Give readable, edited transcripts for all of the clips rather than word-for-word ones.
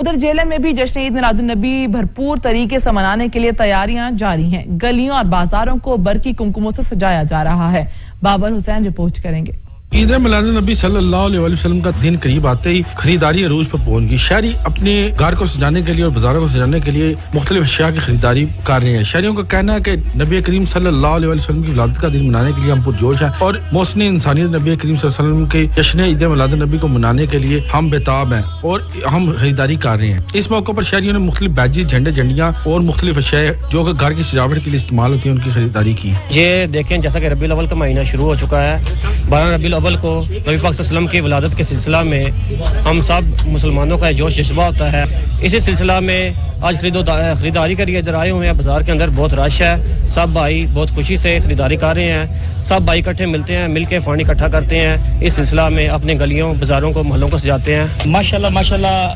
उधर जेलम में भी जश्न ईद मिलादुन्नबी भरपूर तरीके से मनाने के लिए तैयारियां जारी हैं। गलियों और बाजारों को बरकी कुमकुमों से सजाया जा रहा है। बाबर हुसैन रिपोर्ट करेंगे। ईद मिलादुन्नबी सल्लल्लाहु अलैहि वसल्लम का दिन करीब आते ही खरीदारी अरूज पर पहुंच गई। शहरी अपने घर को सजाने के लिए और बाजारों को सजाने के लिए मुख्तलिफ अशिया की खरीदारी कर रहे हैं। शहरियों का कहना है कि नबी करीम सल्लल्लाहु अलैहि वसल्लम की विलादत का दिन मनाने के लिए हम पुरजोश हैं और मौसम इंसानियत नबी करीम सल्लल्लाहु अलैहि वसल्लम के जश्न ईद मिलादुन्नबी को मनाने के लिए हम बेताब हैं और हम खरीदारी कर रहे हैं। इस मौके पर शहरियों ने मुख्तलिफ बैजेस, झंडे, झंडियाँ और मुख्तलिफ अशिया जो कि घर की सजावट के लिए इस्तेमाल होती है उनकी खरीदारी की। ये देखें, जैसा कि रबीउल अव्वल का महीना शुरू हो चुका है, 12 रबीउल अव्वल को नबी पाक सल्लल्लाहु अलैहि वसल्लम की विलादत के सिलसिला में हम सब मुसलमानों का जोश जज्बा होता है। इसी सिलसिला में आज खरीदारी के लिए इधर आए हुए हैं। बाजार के अंदर बहुत रश है। सब भाई बहुत खुशी से खरीदारी कर रहे हैं। सब भाई इकट्ठे मिलते हैं, मिल के फंड इकट्ठा करते हैं। इस सिलसिला में अपने गलियों, बाजारों को, मोहल्लों को सजाते हैं। माशाल्लाह माशाल्लाह,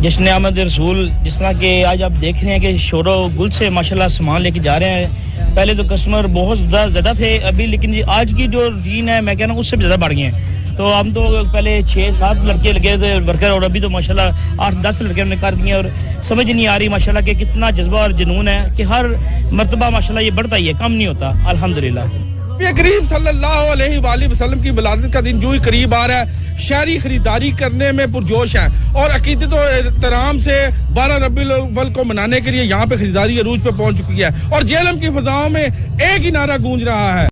जश्न आमद रसूल, जिस तरह के आज आप देख रहे हैं कि शोरो गुल से माशाल्लाह सामान लेके जा रहे हैं। पहले तो कस्टमर बहुत ज़्यादा थे अभी, लेकिन आज की जो रूटीन है मैं कह रहा हूँ उससे भी ज़्यादा बढ़ गए हैं। तो हम तो पहले 6-7 लड़के लगे थे वर्कर और अभी तो माशाल्लाह 8-10 लड़के हमने कर दिए। और समझ नहीं आ रही माशाल्लाह कि कितना जज्बा और जुनून है कि हर मर्तबा माशाल्लाह ये बढ़ता ही है, कम नहीं होता अल्हम्दुलिल्लाह। करीम सल्लल्लाहु अलैहि वसल्लम की विलादत का दिन जो ही करीब आ रहा है, शहरी खरीदारी करने में पुरजोश है और अकीदत और एहतराम से 12 रबीउल अव्वल को मनाने के लिए यहाँ पे खरीदारी अरूज पे पहुंच चुकी है और जेलम की फजाओं में एक ही नारा गूंज रहा है।